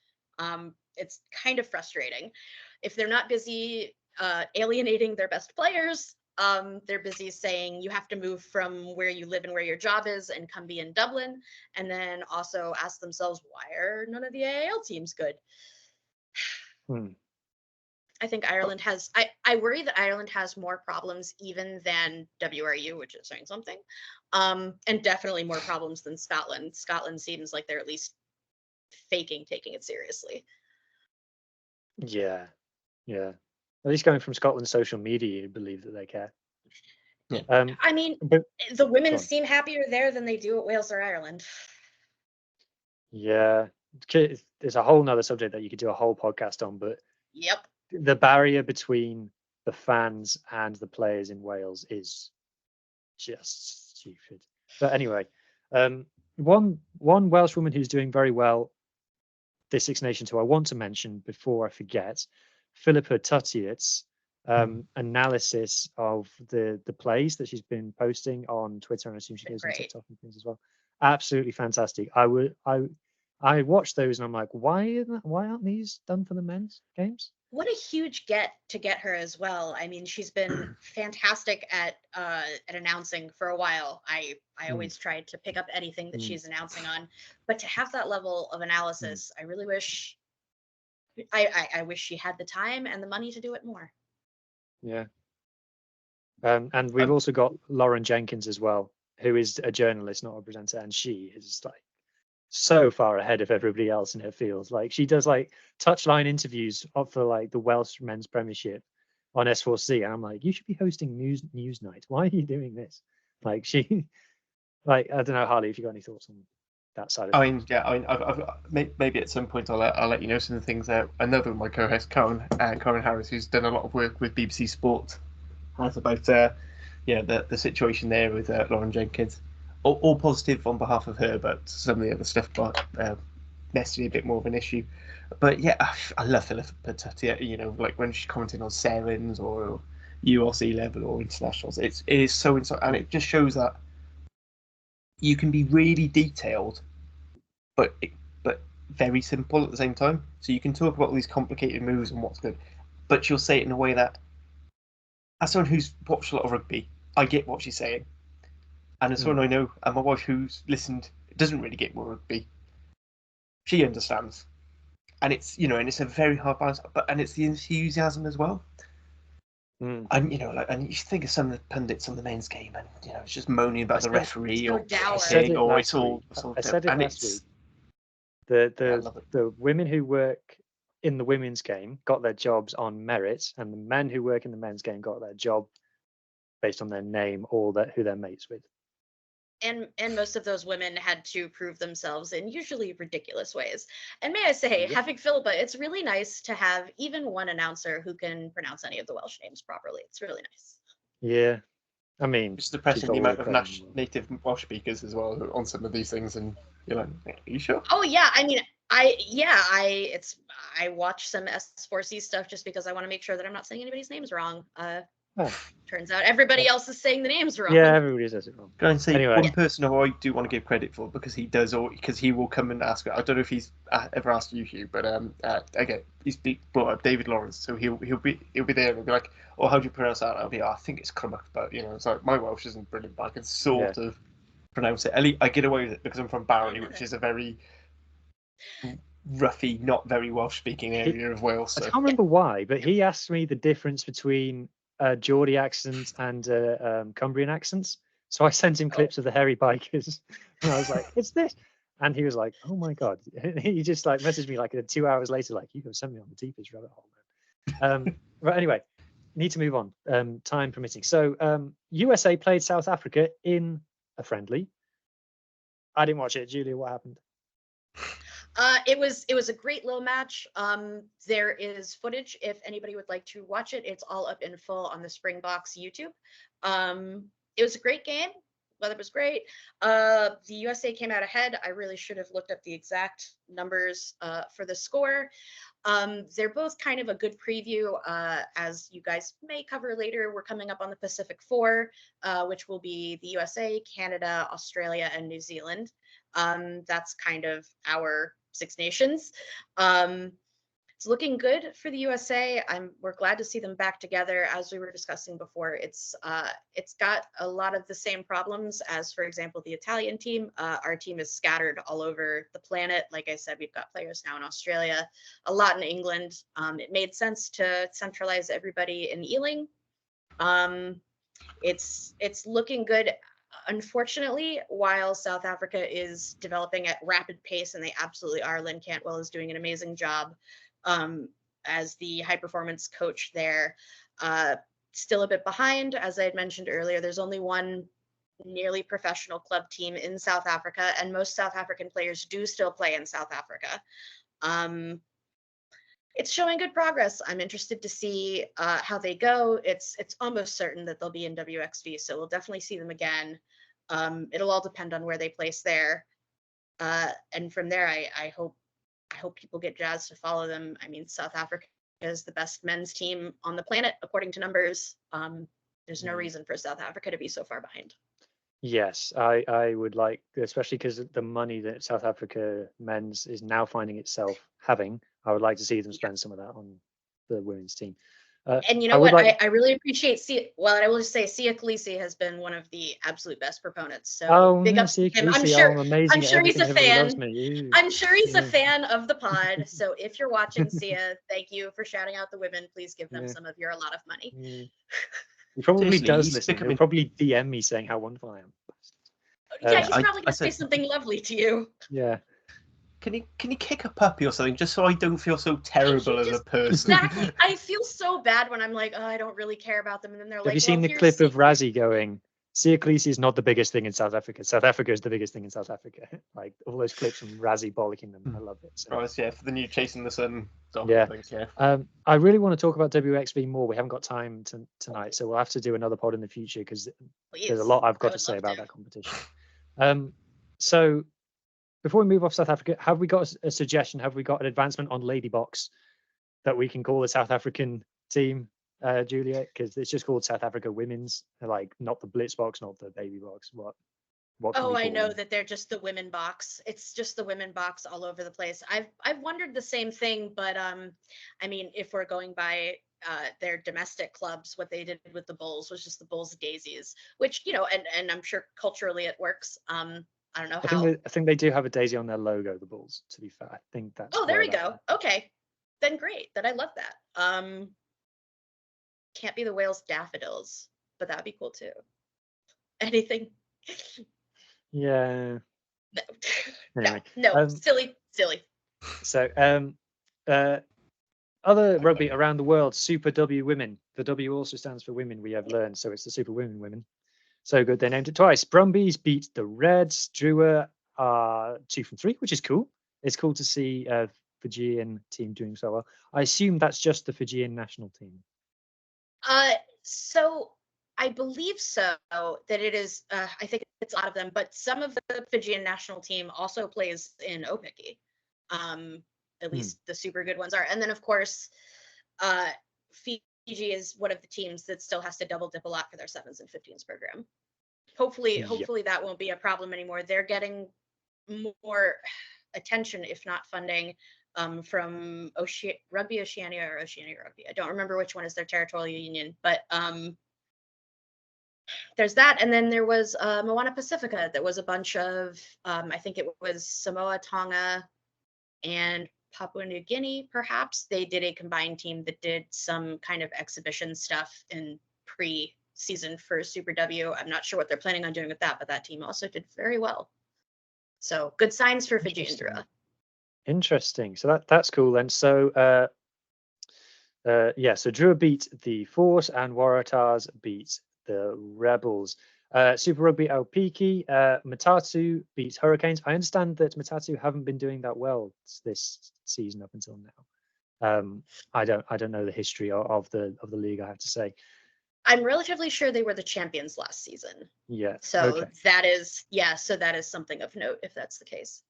It's kind of frustrating. If they're not busy alienating their best players, they're busy saying you have to move from where you live and where your job is and come be in Dublin, and then also ask themselves, why are none of the AAL teams good? I think Ireland has, I worry that Ireland has more problems even than WRU, which is saying something, and definitely more problems than Scotland. Scotland seems like they're at least faking taking it seriously. Yeah. At least going from Scotland's social media, you believe that they care. Yeah. I mean, the women seem happier there than they do at Wales or Ireland. Yeah. There's a whole nother subject that you could do a whole podcast on, but yep, the barrier between the fans and the players in Wales is just stupid. But anyway, one Welsh woman who's doing very well this Six Nations who I want to mention before I forget, Philippa Tuttiet's analysis of the plays that she's been posting on Twitter, and I assume she goes on TikTok and things as well. Absolutely fantastic. I watched those and I'm like, why aren't these done for the men's games? What a huge get to get her as well. I mean, she's been fantastic at announcing for a while. I always tried to pick up anything that she's announcing on, but to have that level of analysis, I really wish I wish she had the time and the money to do it more. Yeah. And we've also got Lauren Jenkins as well, who is a journalist, not a presenter, and she is like so far ahead of everybody else in her field. Like she does like touchline interviews for like the Welsh men's premiership on S4C, and I'm like, you should be hosting news night. Why are you doing this? Like she, like I don't know, Harley, if you got any thoughts on that side of things. I've maybe at some point I'll let you know some of the things that another of my co-hosts, Karen Harris, who's done a lot of work with BBC Sport, has about the situation there with Lauren Jenkins. All positive on behalf of her, but some of the other stuff got necessarily a bit more of an issue. But yeah, I love Philippa Tuttiet. Like when she's commenting on Sevens or URC level or internationals, it is so and it just shows that you can be really detailed, but very simple at the same time. So you can talk about all these complicated moves and what's good, but she'll say it in a way that, as someone who's watched a lot of rugby, I get what she's saying. And as someone I know, and my wife who's listened, doesn't really get more rugby, she understands. And it's, and it's a very hard balance, and it's the enthusiasm as well. And, and you think of some of the pundits on the men's game, and, it's just moaning about the referee or kicking, or it's all. I said it last week. The women who work in the women's game got their jobs on merit, and the men who work in the men's game got their job based on their name or who they're mates with. And most of those women had to prove themselves in usually ridiculous ways. And may I say, having Philippa, it's really nice to have even one announcer who can pronounce any of the Welsh names properly. It's really nice. Yeah. I mean, it's depressing the amount of native Welsh speakers as well on some of these things, and you're like, are you sure? Oh yeah, I mean, I watch some S4C stuff just because I want to make sure that I'm not saying anybody's names wrong. Turns out everybody else is saying the names wrong. Yeah, everybody says it wrong. Go and say one person who I do want to give credit for, because he does, or because he will come and ask. I don't know if he's ever asked you, Huw, but again, he's brought up David Lawrence, so he'll be there and he'll be like, "Oh, how do you pronounce that?" I'll be, I think it's Crummock, but it's like my Welsh isn't brilliant, but I can sort of pronounce it. At least I get away with it because I'm from Barry, which is a very roughy, not very Welsh speaking area of Wales. So. I can't remember why, but he asked me the difference between Geordie accent and Cumbrian accents. So I sent him clips of the hairy bikers, and I was like, "It's this," and he was like, "Oh my god!" He just like messaged me like 2 hours later, like, "You can send me on the deepest rabbit hole, man." But anyway, need to move on. Time permitting. So USA played South Africa in a friendly. I didn't watch it. Julia, what happened? It was a great little match. There is footage if anybody would like to watch it. It's all up in full on the Springboks YouTube. It was a great game. Weather was great. The USA came out ahead. I really should have looked up the exact numbers for the score. They're both kind of a good preview. As you guys may cover later, we're coming up on the Pacific Four, which will be the USA, Canada, Australia, and New Zealand. That's kind of our Six Nations. It's looking good for the USA. We're glad to see them back together. As we were discussing before, it's got a lot of the same problems as, for example, the Italian team. Our team is scattered all over the planet. Like I said, we've got players now in Australia, a lot in England. It made sense to centralize everybody in Ealing. It's looking good. Unfortunately, while South Africa is developing at rapid pace, and they absolutely are, Lynn Cantwell is doing an amazing job as the high performance coach there. Still a bit behind, as I had mentioned earlier. There's only one nearly professional club team in South Africa, and most South African players do still play in South Africa. It's showing good progress. I'm interested to see how they go. It's almost certain that they'll be in WXV, so we'll definitely see them again. It'll all depend on where they place there, and from there, I hope people get jazzed to follow them. I mean, South Africa is the best men's team on the planet according to numbers. There's no reason for South Africa to be so far behind. Yes, I would like, especially because the money that South Africa men's is now finding itself having, I would like to see them spend some of that on the women's team. And you know what? I really appreciate Well, I will just say Siya Kolisi has been one of the absolute best proponents. So big ups to him. I'm sure he's a fan. I'm sure he's a fan of the pod. So if you're watching, Siya, thank you for shouting out the women. Please give them some of your lot of money. He probably does listen. He'll probably DM me saying how wonderful I am. Yeah, he's probably gonna say something lovely to you. Yeah. Can you kick a puppy or something, just so I don't feel so terrible as a person? Exactly. I feel so bad when I'm like, oh, I don't really care about them, and then they're like, have you seen the clip of Razzie going, Siya Kolisi is not the biggest thing in South Africa. South Africa is the biggest thing in South Africa. Like all those clips from Razzie bollocking them. I love it. So. Right, yeah, for the new Chasing the Sun. Yeah. I really want to talk about WXV more. We haven't got time tonight, so we'll have to do another pod in the future because there's a lot I've got to say about that competition. So before we move off South Africa, have we got a suggestion? Have we got an advancement on Lady Box that we can call the South African team, Julia? Because it's just called South Africa Women's, like not the Blitz Box, not the Baby Box. What oh, I know that they're just the women box. It's just the women box all over the place. I've wondered the same thing, but I mean, if we're going by their domestic clubs, what they did with the Bulls was just the Bulls Daisies, which, you know, and I'm sure culturally it works. I don't know how. I think they do have a daisy on their logo, the Bulls, to be fair. I think that's. Oh, there we go. Okay. Then great. Then I love that. Can't be the Wales Daffodils, but that'd be cool too. Anything. Yeah. No. Anyway, no. Silly. So other rugby around the world, Super W Women. The W also stands for women, we have learned, so it's the Super Women. So good, they named it twice. Brumbies beat the Reds. Drua are 2 from 3, which is cool. It's cool to see a Fijian team doing so well. I assume that's just the Fijian national team. So I believe so, that it is, I think it's a lot of them, but some of the Fijian national team also plays in Aupiki. At least the super good ones are. And then, of course, Fiji is one of the teams that still has to double dip a lot for their 7s and 15s program. Hopefully that won't be a problem anymore. They're getting more attention, if not funding, from Rugby Oceania or Oceania Rugby. I don't remember which one is their territorial union, but there's that. And then there was Moana Pacifica. That was a bunch of, I think it was Samoa, Tonga, and Papua New Guinea, perhaps. They did a combined team that did some kind of exhibition stuff in pre-season for Super W. I'm not sure what they're planning on doing with that, but that team also did very well. So good signs for Fiji and Drua. Interesting. So that's cool then. So yeah, so Drua beat the Force and Waratahs beat the Rebels. Super Rugby Aupiki, Matatu beat Hurricanes. I understand that Matatu haven't been doing that well this season up until now. I don't know the history of the league, I have to say. I'm relatively sure they were the champions last season. Yeah. So okay. that is something of note if that's the case.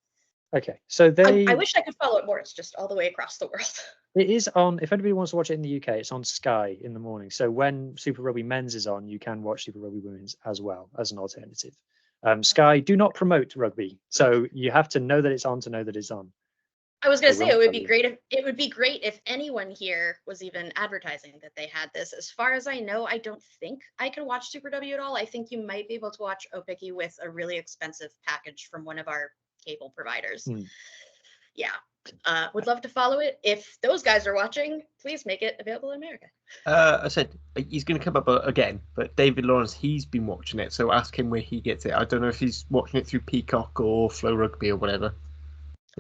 Okay. So I wish I could follow it more. It's just all the way across the world. It is on, if anybody wants to watch it in the UK, it's on Sky in the morning. So when Super Rugby Men's is on, you can watch Super Rugby Women's as well as an alternative. Sky do not promote rugby, so you have to know that it's on to know that it's on. I was going to say it would be great if anyone here was even advertising that they had this. As far as I know, I don't think I can watch Super W at all. I think you might be able to watch Aupiki with a really expensive package from one of our cable providers. Yeah. Would love to follow it. If those guys are watching, please make it available in America. I said he's going to come up again, but David Lawrence, he's been watching it, so ask him where he gets it. I don't know if he's watching it through Peacock or Flow Rugby or whatever.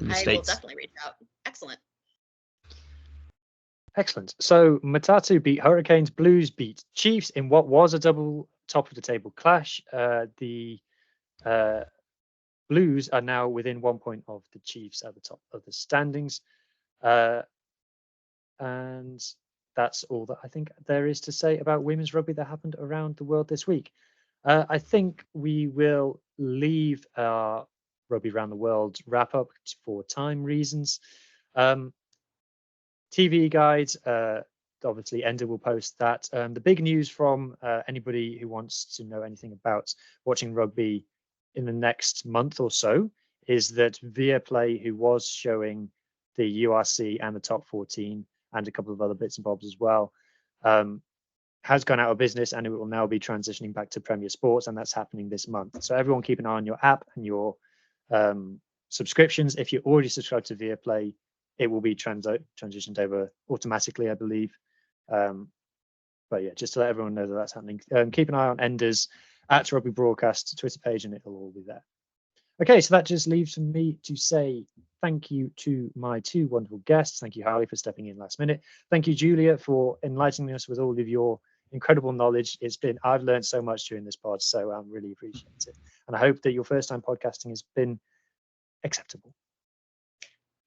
I will definitely reach out. Excellent. Excellent. So Matatu beat Hurricanes, Blues beat Chiefs in what was a double top of the table clash. The Blues are now within 1 point of the Chiefs at the top of the standings. And that's all that I think there is to say about women's rugby that happened around the world this week. I think we will leave our Rugby Around the World wrap up for time reasons. TV guides, obviously Ender will post that. The big news from anybody who wants to know anything about watching rugby in the next month or so is that Viaplay, who was showing the URC and the top 14 and a couple of other bits and bobs as well, has gone out of business, and it will now be transitioning back to Premier Sports, and that's happening this month. So everyone keep an eye on your app and your subscriptions. If you're already subscribed to Viaplay, it will be transitioned over automatically, I believe. But yeah, just to let everyone know that that's happening. Keep an eye on Ender's at Rugby Broadcast Twitter page, and it'll all be there. Okay, so that just leaves me to say thank you to my two wonderful guests. Thank you, Harley, for stepping in last minute. Thank you, Julia, for enlightening us with all of your incredible knowledge. I've learned so much during this pod, so I really appreciate it. And I hope that your first time podcasting has been acceptable.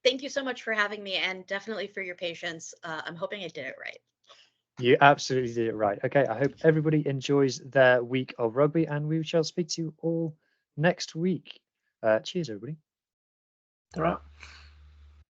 Thank you so much for having me, and definitely for your patience. I'm hoping I did it right. You absolutely did it right. Okay, I hope everybody enjoys their week of rugby, and we shall speak to you all next week. Cheers, everybody. All right.